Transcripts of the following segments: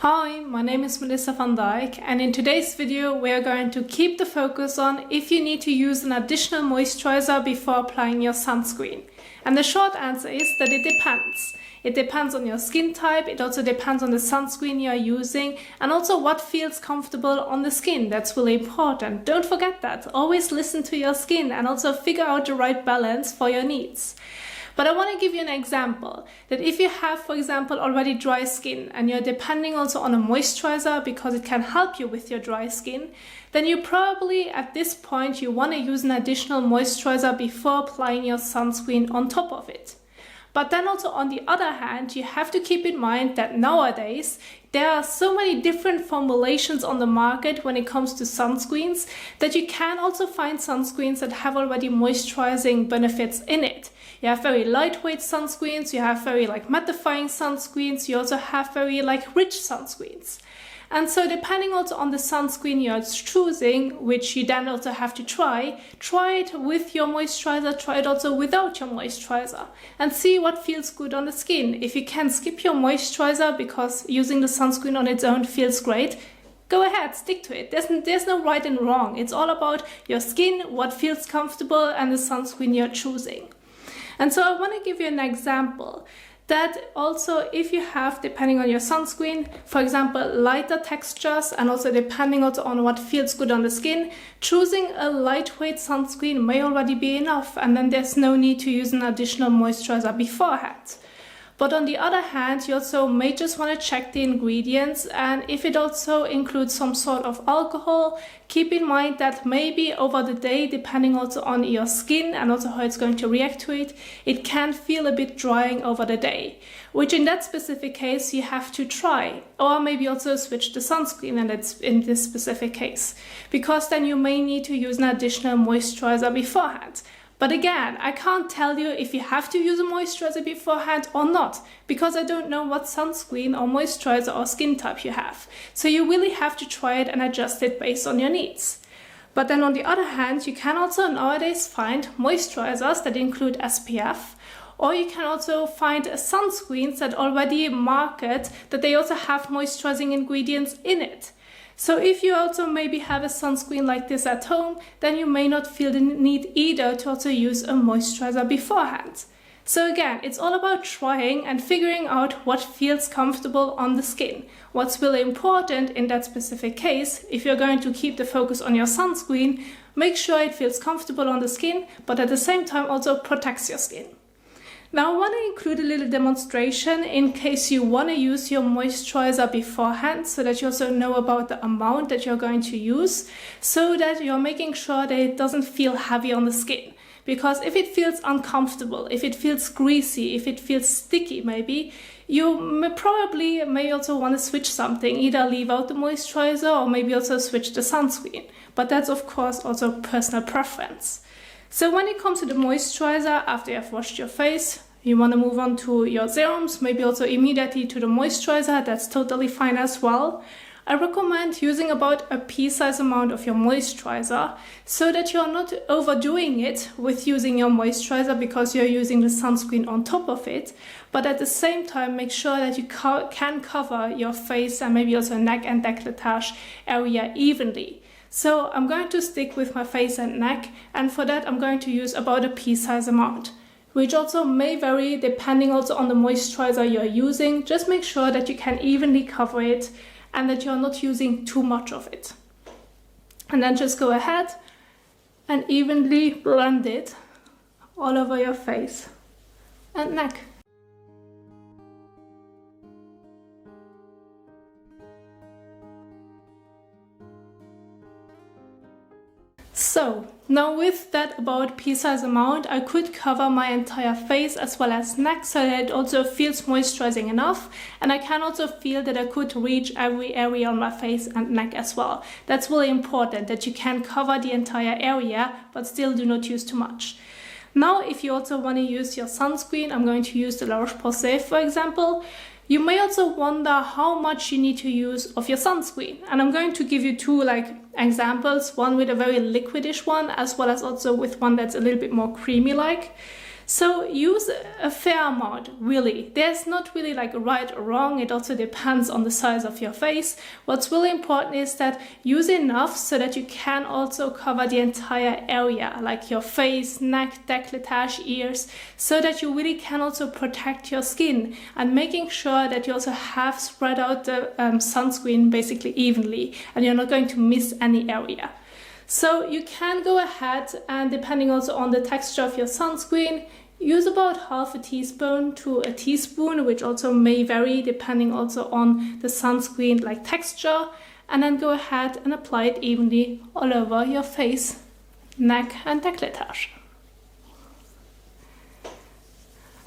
Hi, my name is Melissa van Dijk, and in today's video we are going to keep the focus on if you need to use an additional moisturizer before applying your sunscreen. And the short answer is that it depends. It depends on your skin type, it also depends on the sunscreen you are using, and also what feels comfortable on the skin. That's really important. Don't forget that. Always listen to your skin and also figure out the right balance for your needs. But I want to give you an example that if you have, for example, already dry skin and you're depending also on a moisturizer because it can help you with your dry skin, then you probably at this point you want to use an additional moisturizer before applying your sunscreen on top of it. But then also on the other hand, you have to keep in mind that nowadays there are so many different formulations on the market when it comes to sunscreens that you can also find sunscreens that have already moisturizing benefits in it. You have very lightweight sunscreens, you have very mattifying sunscreens, you also have very rich sunscreens. And so depending also on the sunscreen you're choosing, which you then also have to try it with your moisturizer, try it also without your moisturizer, and see what feels good on the skin. If you can skip your moisturizer because using the sunscreen on its own feels great, go ahead, stick to it. There's no right and wrong. It's all about your skin, what feels comfortable, and the sunscreen you're choosing. And so I want to give you an example that also if you have, depending on your sunscreen, for example, lighter textures and also depending also on what feels good on the skin, choosing a lightweight sunscreen may already be enough, and then there's no need to use an additional moisturizer beforehand. But on the other hand, you also may just want to check the ingredients, and if it also includes some sort of alcohol, keep in mind that maybe over the day, depending also on your skin and also how it's going to react to it, it can feel a bit drying over the day, which in that specific case you have to try, or maybe also switch the sunscreen in this specific case, because then you may need to use an additional moisturizer beforehand. But again, I can't tell you if you have to use a moisturizer beforehand or not, because I don't know what sunscreen or moisturizer or skin type you have. So you really have to try it and adjust it based on your needs. But then on the other hand, you can also nowadays find moisturizers that include SPF, or you can also find sunscreens that already market that they also have moisturizing ingredients in it. So if you also maybe have a sunscreen like this at home, then you may not feel the need either to also use a moisturizer beforehand. So again, it's all about trying and figuring out what feels comfortable on the skin. What's really important in that specific case, if you're going to keep the focus on your sunscreen, make sure it feels comfortable on the skin, but at the same time also protects your skin. Now I want to include a little demonstration in case you want to use your moisturizer beforehand, so that you also know about the amount that you're going to use, so that you're making sure that it doesn't feel heavy on the skin. Because if it feels uncomfortable, if it feels greasy, if it feels sticky maybe, you may also want to switch something, either leave out the moisturizer or maybe also switch the sunscreen. But that's of course also personal preference. So when it comes to the moisturizer, after you have washed your face, you want to move on to your serums, maybe also immediately to the moisturizer, that's totally fine as well. I recommend using about a pea-sized amount of your moisturizer, so that you're not overdoing it with using your moisturizer because you're using the sunscreen on top of it, but at the same time make sure that you can cover your face and maybe also neck and décolletage area evenly. So I'm going to stick with my face and neck, and for that I'm going to use about a pea-sized amount, which also may vary depending also on the moisturizer you're using. Just make sure that you can evenly cover it and that you're not using too much of it. And then just go ahead and evenly blend it all over your face and neck. So now with that about pea-sized amount, I could cover my entire face as well as neck, so that it also feels moisturizing enough, and I can also feel that I could reach every area on my face and neck as well. That's really important, that you can cover the entire area but still do not use too much. Now if you also want to use your sunscreen, I'm going to use the La Roche-Posay for example. You may also wonder how much you need to use of your sunscreen, and I'm going to give you two examples, one with a very liquidish one as well as also with one that's a little bit more creamy like. So use a fair amount, really. There's not really like right or wrong. It also depends on the size of your face. What's really important is that use enough so that you can also cover the entire area, like your face, neck, décolletage, ears, so that you really can also protect your skin, and making sure that you also have spread out the sunscreen basically evenly and you're not going to miss any area. So you can go ahead and, depending also on the texture of your sunscreen, use about half a teaspoon to a teaspoon, which also may vary depending also on the sunscreen like texture, and then go ahead and apply it evenly all over your face, neck and décolletage.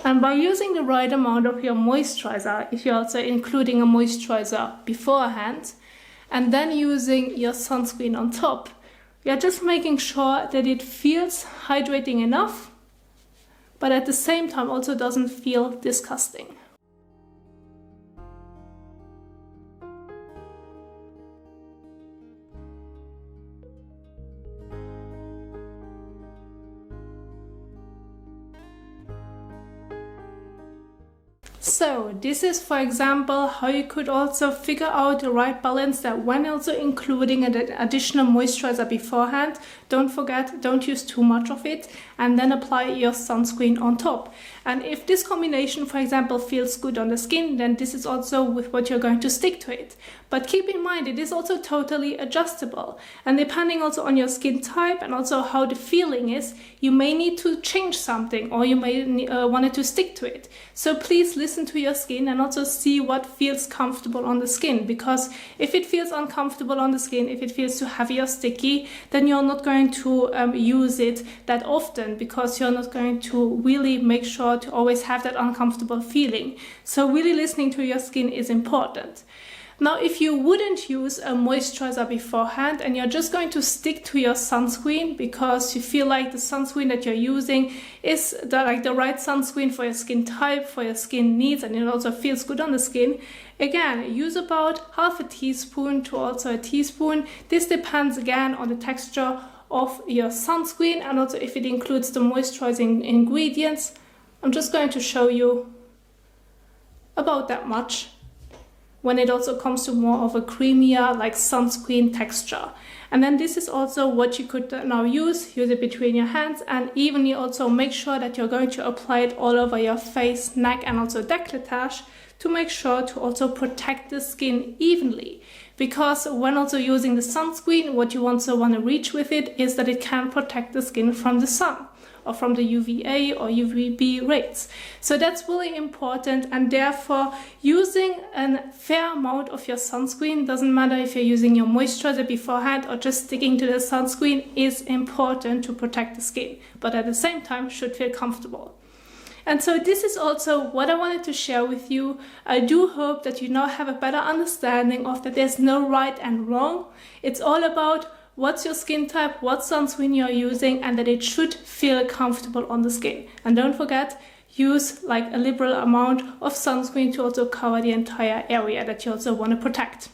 And by using the right amount of your moisturizer, if you're also including a moisturizer beforehand, and then using your sunscreen on top, you're just making sure that it feels hydrating enough, but at the same time also doesn't feel disgusting. So this is, for example, how you could also figure out the right balance, that when also including an additional moisturizer beforehand, don't forget, don't use too much of it, and then apply your sunscreen on top. And if this combination, for example, feels good on the skin, then this is also with what you're going to stick to it. But keep in mind, it is also totally adjustable. And depending also on your skin type and also how the feeling is, you may need to change something, or you may want it to stick to it. So please listen to your skin and also see what feels comfortable on the skin. Because if it feels uncomfortable on the skin, if it feels too heavy or sticky, then you're not going to use it that often, because you're not going to really make sure to always have that uncomfortable feeling. So really listening to your skin is important. Now, if you wouldn't use a moisturizer beforehand and you're just going to stick to your sunscreen because you feel like the sunscreen that you're using is the right sunscreen for your skin type, for your skin needs, and it also feels good on the skin, again, use about half a teaspoon to also a teaspoon. This depends again on the texture of your sunscreen and also if it includes the moisturizing ingredients. I'm just going to show you about that much, when it also comes to more of a creamier like sunscreen texture. And then this is also what you could now use it between your hands, and evenly also make sure that you're going to apply it all over your face, neck and also décolletage, to make sure to also protect the skin evenly. Because when also using the sunscreen, what you also want to reach with it is that it can protect the skin from the sun, or from the UVA or UVB rays. So that's really important, and therefore using a fair amount of your sunscreen, doesn't matter if you're using your moisturizer beforehand or just sticking to the sunscreen, is important to protect the skin, but at the same time should feel comfortable. And so this is also what I wanted to share with you. I do hope that you now have a better understanding of that there's no right and wrong. It's all about what's your skin type, what sunscreen you're using, and that it should feel comfortable on the skin. And don't forget, use like a liberal amount of sunscreen to also cover the entire area that you also want to protect.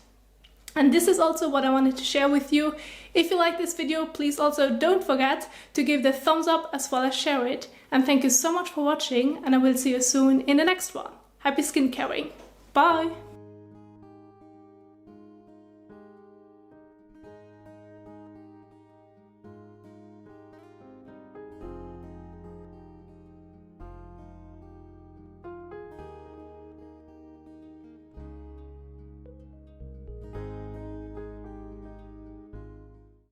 And this is also what I wanted to share with you. If you like this video, please also don't forget to give the thumbs up as well as share it. And thank you so much for watching, and I will see you soon in the next one. Happy skin caring. Bye!